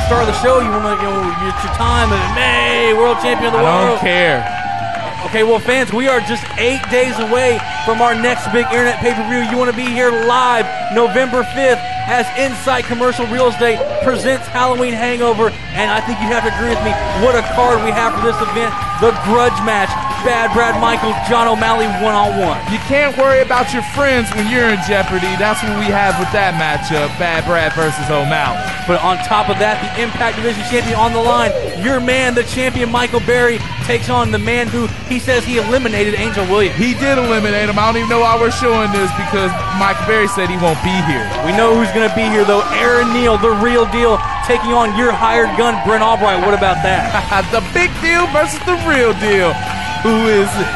start of the show, you want to, it's your time, and hey, world champion of the world. I don't care. Okay, well, fans, we are just 8 days away from our next big internet pay-per-view. You want to be here live November 5th as Insight Commercial Real Estate presents Halloween Hangover, and I think you have to agree with me. What a card we have for this event. The grudge match, Bad Brad Michaels, John O'Malley one-on-one. You can't worry about your friends when you're in jeopardy. That's what we have with that matchup, Bad Brad versus O'Malley. But on top of that, the Impact Division champion on the line. Your man, the champion Michael Berry, takes on the man who he says he eliminated, Angel Williams. He did eliminate him. I don't even know why we're showing this because Michael Berry said he won't be here. We know who's going to be here, though. Aaron Neal, the real deal, taking on your hired gun, Brent Albright. What about that? The big deal versus the real deal. Who is it?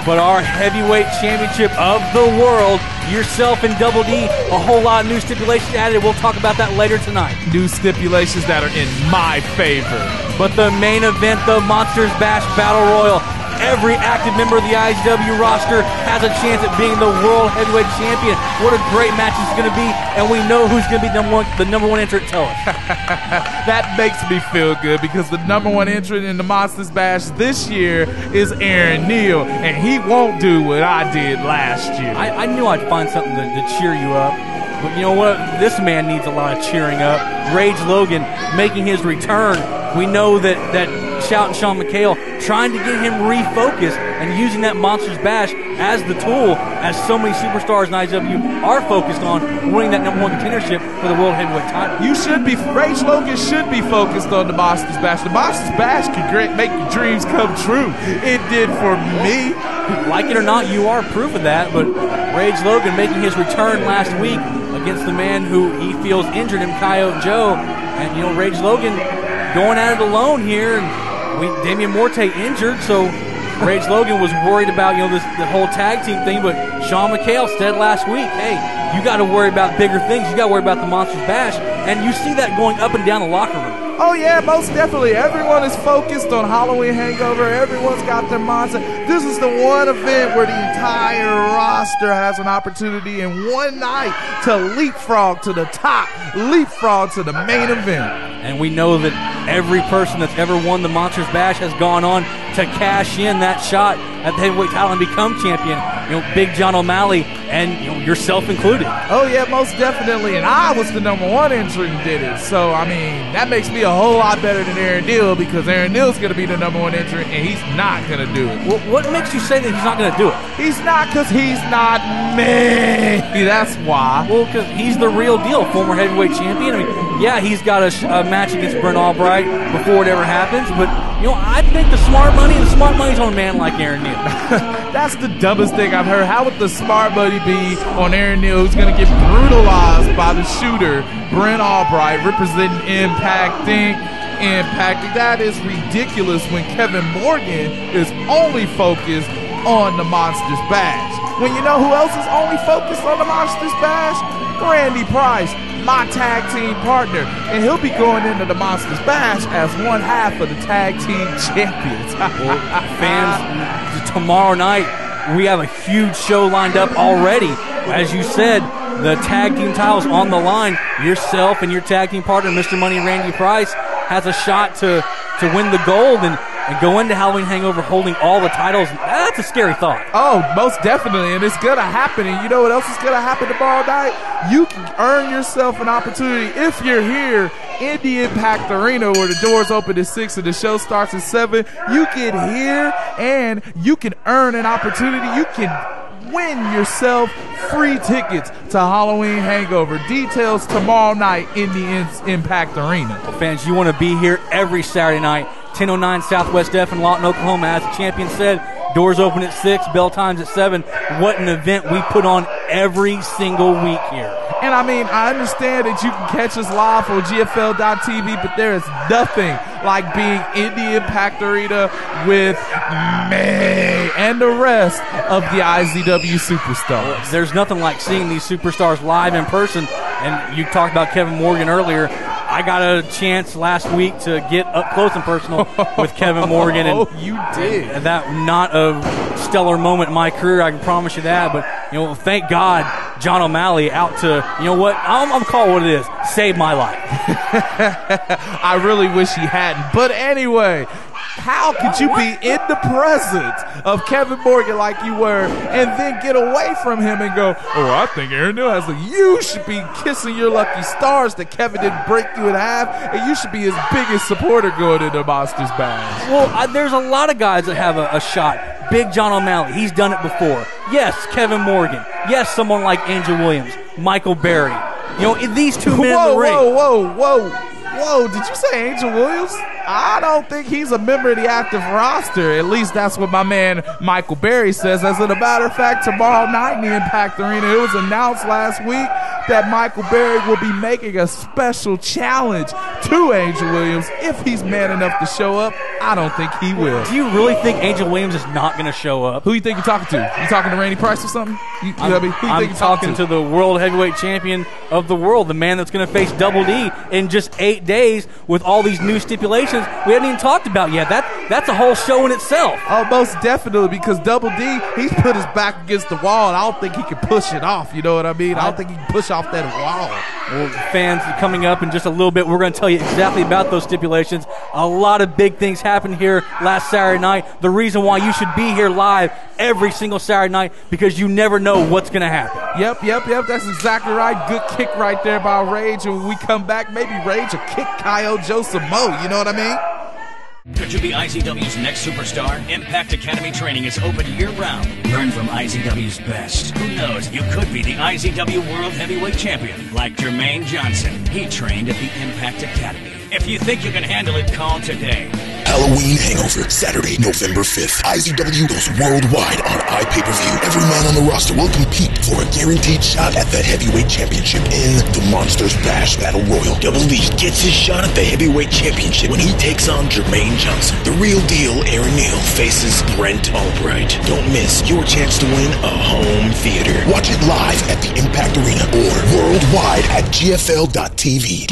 But our heavyweight championship of the world, yourself and Double D, a whole lot of new stipulations added. We'll talk about that later tonight. New stipulations that are in my favor. But the main event, the Monsters Bash Battle Royal. Every active member of the IZW roster has a chance at being the World Heavyweight Champion. What a great match it's going to be, and we know who's going to be the number one entrant. Tell us. That makes me feel good because the number one entrant in the Monsters Bash this year is Aaron Neal, and he won't do what I did last year. I knew I'd find something to cheer you up. But you know what? This man needs a lot of cheering up. Rage Logan making his return. We know that Shout and Sean McHale trying to get him refocused and using that Monsters Bash as the tool, as so many superstars in IZW are focused on winning that number one contendership for the World Heavyweight title. Rage Logan should be focused on the Monsters Bash. The Monsters Bash can make your dreams come true. It did for me. Like it or not, you are proof of that, but Rage Logan making his return last week against the man who he feels injured him, Coyote Joe. And, Rage Logan going at it alone here, and Damian Morte injured, so Rage Logan was worried about the whole tag team thing, but Sean McHale said last week, hey, you got to worry about bigger things. You got to worry about the Monsters Bash, and you see that going up and down the locker room. Oh yeah, most definitely. Everyone is focused on Halloween Hangover. Everyone's got their mindset. This is the one event where the entire roster has an opportunity in one night to leapfrog to the top, leapfrog to the main event. And we know that every person that's ever won the Monsters Bash has gone on to cash in that shot at the heavyweight title and become champion. Big John O'Malley and yourself included. Oh yeah, most definitely. And I was the number one entrant and did it. So I mean, that makes me a whole lot better than Aaron Neal because Aaron Neal's going to be the number one entrant and he's not going to do it. Well, what makes you say that he's not going to do it? He's not because he's not me. That's why. Well, because he's the real deal, former heavyweight champion. I mean, yeah, he's got a match against Brent Albright before it ever happens, but I think the smart money's on a man like Aaron Neal. That's the dumbest thing I've heard. How would the smart money be on Aaron Neal, who's going to get brutalized by the shooter, Brent Albright, representing Impact Inc. That is ridiculous when Kevin Morgan is only focused on the Monsters Bash. When you know who else is only focused on the Monsters Bash? Randy Price, my tag team partner, and he'll be going into the Monsters Bash as one half of the tag team champions. Well, fans, tomorrow night we have a huge show lined up already. As you said, the tag team titles on the line. Yourself and your tag team partner, Mr. Money Randy Price, has a shot to win the gold and go into Halloween Hangover holding all the titles. That's a scary thought. Oh, most definitely, and it's going to happen. And you know what else is going to happen tomorrow night? You can earn yourself an opportunity if you're here in the Impact Arena where the doors open at 6 and the show starts at 7. You get here and you can earn an opportunity. You can win yourself free tickets to Halloween Hangover. Details tomorrow night in the Impact Arena. Well, fans, you want to be here every Saturday night. 1009 Southwest F in Lawton, Oklahoma. As the champion said, doors open at 6, bell times at 7. What an event we put on every single week here. And I mean, I understand that you can catch us live on GFL.TV, but there is nothing like being in the Impact Arena with me and the rest of the IZW superstars. There's nothing like seeing these superstars live in person. And you talked about Kevin Morgan earlier. I got a chance last week to get up close and personal with Kevin Morgan. And you did. And that not a stellar moment in my career, I can promise you that. But, thank God John O'Malley out to, you know what, I'm calling what it is, save my life. I really wish he hadn't. But anyway, how could you be in the presence of Kevin Morgan like you were and then get away from him and go, oh, I think Aaron Neal has you should be kissing your lucky stars that Kevin didn't break you in half, and you should be his biggest supporter going into Monsters Bash. Well, there's a lot of guys that have a shot. Big John O'Malley, he's done it before. Yes, Kevin Morgan. Yes, someone like Angel Williams, Michael Berry. You know, these two men in the ring. Whoa, did you say Angel Williams? I don't think he's a member of the active roster. At least that's what my man Michael Berry says. As a matter of fact, tomorrow night in the Impact Arena, it was announced last week that Michael Berry will be making a special challenge to Angel Williams. If he's man enough to show up, I don't think he will. Do you really think Angel Williams is not going to show up? Who you think you're talking to? You talking to Randy Price or something? I'm talking to the World Heavyweight Champion of the world, the man that's going to face Double D in just 8 days with all these new stipulations we haven't even talked about yet. That's a whole show in itself. Oh, most definitely, because Double D, he's put his back against the wall, and I don't think he can push it off. You know what I mean? I don't think he can push off that wall. Well, fans, coming up in just a little bit, we're going to tell you exactly about those stipulations. A lot of big things happened here last Saturday night. The reason why you should be here live every single Saturday night, because you never know what's going to happen. Yep. That's exactly right. Good kick right there by Rage. And when we come back, maybe Rage will kick Kyle Joseph Mo. You know what I mean? Could you be IZW's next superstar? Impact Academy training is open year-round. Learn from IZW's best. Who knows, you could be the IZW World Heavyweight Champion, like Jermaine Johnson. He trained at the Impact Academy. If you think you can handle it, call today. Halloween Hangover, Saturday, November 5th. IZW goes worldwide on iPay-per-view. Every man on the roster will compete for a guaranteed shot at the Heavyweight Championship in the Monsters Bash Battle Royal. Double D gets his shot at the Heavyweight Championship when he takes on Jermaine Johnson. The real deal, Aaron Neal, faces Brent Albright. Don't miss your chance to win a home theater. Watch it live at the Impact Arena or worldwide at GFL.tv.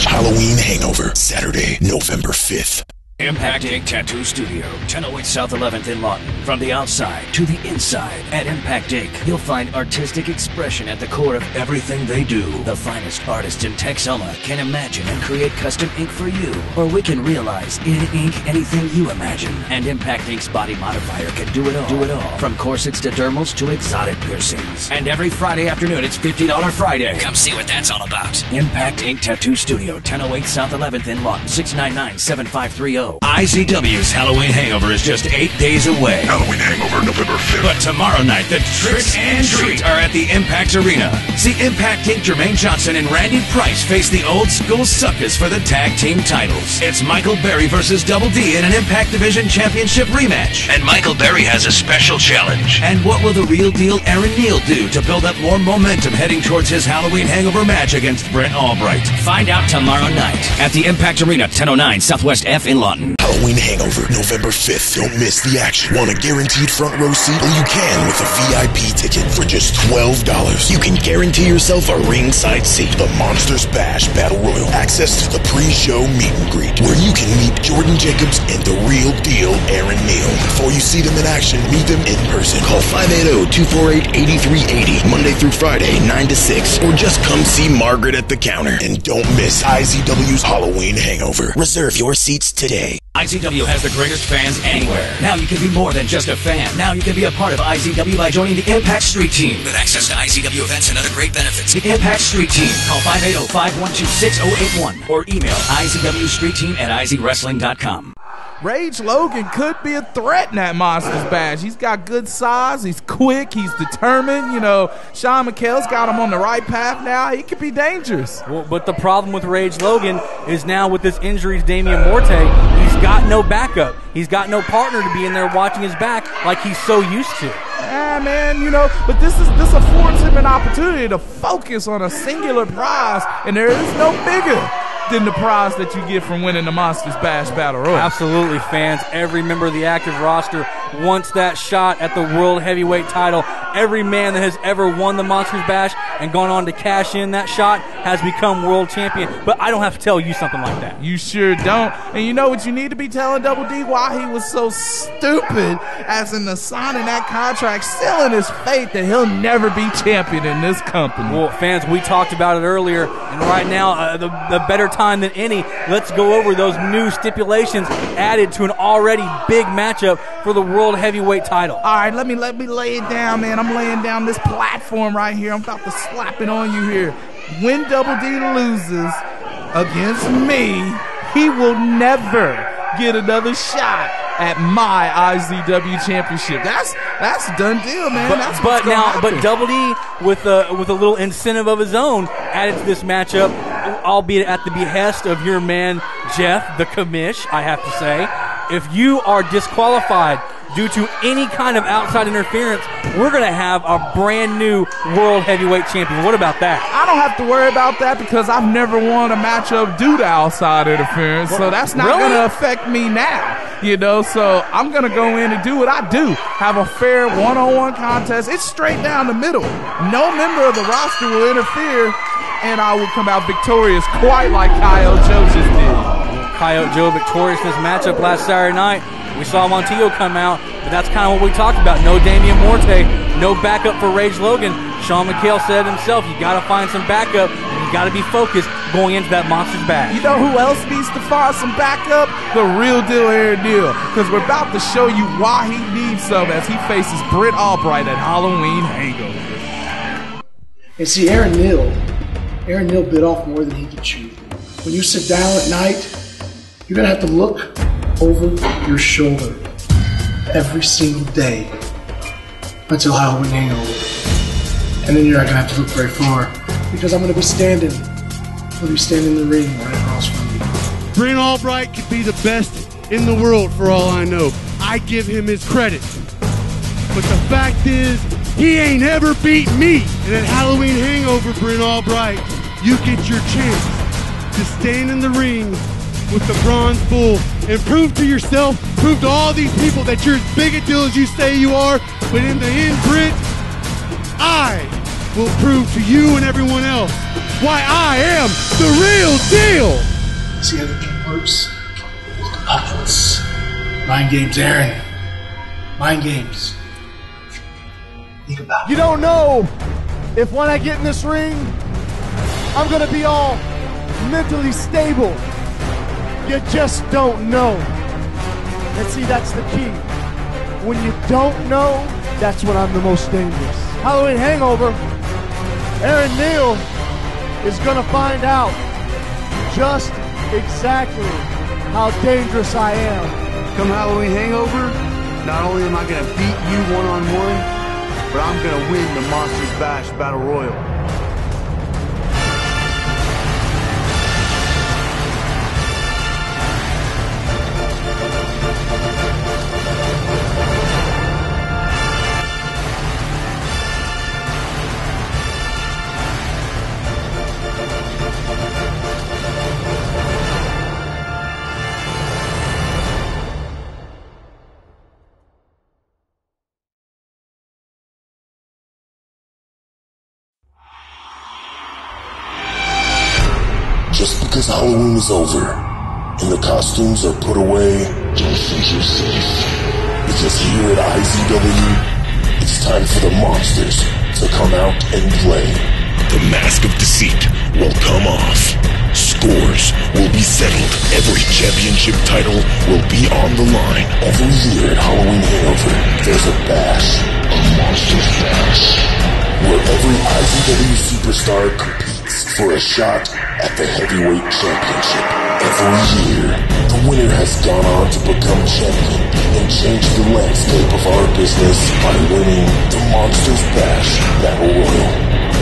Halloween Hangover, Saturday, November 5th. Impact Inc. Tattoo Studio, 1008 South 11th in Lawton. From the outside to the inside, at Impact Inc., you'll find artistic expression at the core of everything they do. The finest artists in Texoma can imagine and create custom ink for you, or we can realize in ink anything you imagine. And Impact Inc.'s body modifier can do it all. From corsets to dermals to exotic piercings. And every Friday afternoon, it's $50 Friday. Come see what that's all about. Impact Inc. Tattoo Studio, 1008 South 11th in Lawton, 699-7530. IZW's Halloween Hangover is just 8 days away. Halloween Hangover, November 5th. But tomorrow night, the Tricks and Treat are at the Impact Arena. See Impact Inc. Jermaine Johnson and Randy Price face the Old School Suckers for the tag team titles. It's Michael Berry versus Double D in an Impact Division Championship rematch. And Michael Berry has a special challenge. And what will the real deal Aaron Neal do to build up more momentum heading towards his Halloween Hangover match against Brent Albright? Find out tomorrow night at the Impact Arena, 1009 Southwest F in Lawton. Halloween Hangover, November 5th. Don't miss the action. Want a guaranteed front row seat? Well, you can with a VIP ticket for just $12. You can guarantee yourself a ringside seat. The Monsters Bash Battle Royal. Access to the pre-show meet and greet, where you can meet Jordan Jacobs and the real deal Aaron Neal. Before you see them in action, meet them in person. Call 580-248-8380, Monday through Friday, 9 to 6, or just come see Margaret at the counter. And don't miss IZW's Halloween Hangover. Reserve your seats today. IZW has the greatest fans anywhere. Now you can be more than just a fan. Now you can be a part of IZW by joining the Impact Street Team. With access to IZW events and other great benefits. The Impact Street Team. Call 580-512-6081 or email IZWStreetTeam@IZWrestling.com. Rage Logan could be a threat in that Monsters Bash. He's got good size. He's quick. He's determined. You know, Sean McHale's got him on the right path now. He could be dangerous. Well, but the problem with Rage Logan is now with this injury to Damian Morte, he's got no backup. He's got no partner to be in there watching his back like he's so used to. Man, you know, but this affords him an opportunity to focus on a singular prize, and there is no bigger than the prize that you get from winning the Monsters Bash Battle Royal. Absolutely, fans. Every member of the active roster wants that shot at the World Heavyweight title. Every man that has ever won the Monsters Bash and gone on to cash in that shot has become world champion. But I don't have to tell you something like that. You sure don't. And you know what you need to be telling Double D? Why he was so stupid as in the signing that contract, still in his faith that he'll never be champion in this company. Well, fans, we talked about it earlier, and right now, the better time than any, let's go over those new stipulations added to an already big matchup for the World Heavyweight title. All right, let me lay it down, man. I'm laying down this platform right here. I'm about to slap it on you here. When Double D loses against me, he will never get another shot at my IZW championship. That's a done deal, man. But Double D with a little incentive of his own added to this matchup, albeit at the behest of your man Jeff the Commish, I have to say. If you are disqualified due to any kind of outside interference, we're going to have a brand new World Heavyweight Champion. What about that? I don't have to worry about that because I've never won a matchup due to outside interference, so that's not going to affect me now. You know, so I'm going to go in and do what I do. Have a fair one-on-one contest. It's straight down the middle. No member of the roster will interfere, and I will come out victorious, quite like KSWO just did. KSWO victorious in this matchup last Saturday night. We saw Montillo come out, but that's kind of what we talked about. No Damian Morte, no backup for Rage Logan. Sean McHale said it himself, you got to find some backup, and you got to be focused going into that Monsters Bash. You know who else needs to find some backup? The real deal Aaron Neal, because we're about to show you why he needs some as he faces Britt Albright at Halloween Hangover. And see, Aaron Neal bit off more than he could chew. When you sit down at night, you're going to have to look over your shoulder every single day until Halloween Hangover. And then you're not going to have to look very far because I'm going to be standing in the ring right across from you. Britt Albright could be the best in the world for all I know. I give him his credit. But the fact is, he ain't ever beat me. And at Halloween Hangover, Britt Albright, you get your chance to stand in the ring with the Bronze Bull and prove to yourself, prove to all these people that you're as big a deal as you say you are. But in the end, Britt, I will prove to you and everyone else why I am the real deal. See how the game works? Puppets. Mind games, Aaron. Mind games. Think about it. You don't know if when I get in this ring, I'm going to be all mentally stable. You just don't know. And see, that's the key. When you don't know, that's when I'm the most dangerous. Halloween Hangover, Aaron Neal is going to find out just exactly how dangerous I am. Come Halloween Hangover, not only am I going to beat you one-on-one, but I'm going to win the Monsters Bash Battle Royal. Just because Halloween is over and the costumes are put away, don't think you're safe. Because here at IZW, it's time for the monsters to come out and play. The mask of deceit will come off. Scores will be settled. Every championship title will be on the line. Every year at Halloween Hangover, there's a bash, a Monsters Bash, where every IZW superstar competes for a shot at the Heavyweight Championship. Every year, the winner has gone on to become champion and change the landscape of our business by winning the Monsters Bash Battle Royal.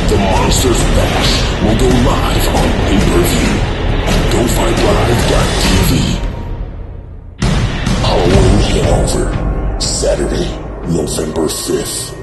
The Monsters Bash will go live on pay-per-view at GoFightLive.tv. Halloween Hangover, Saturday, November 5th.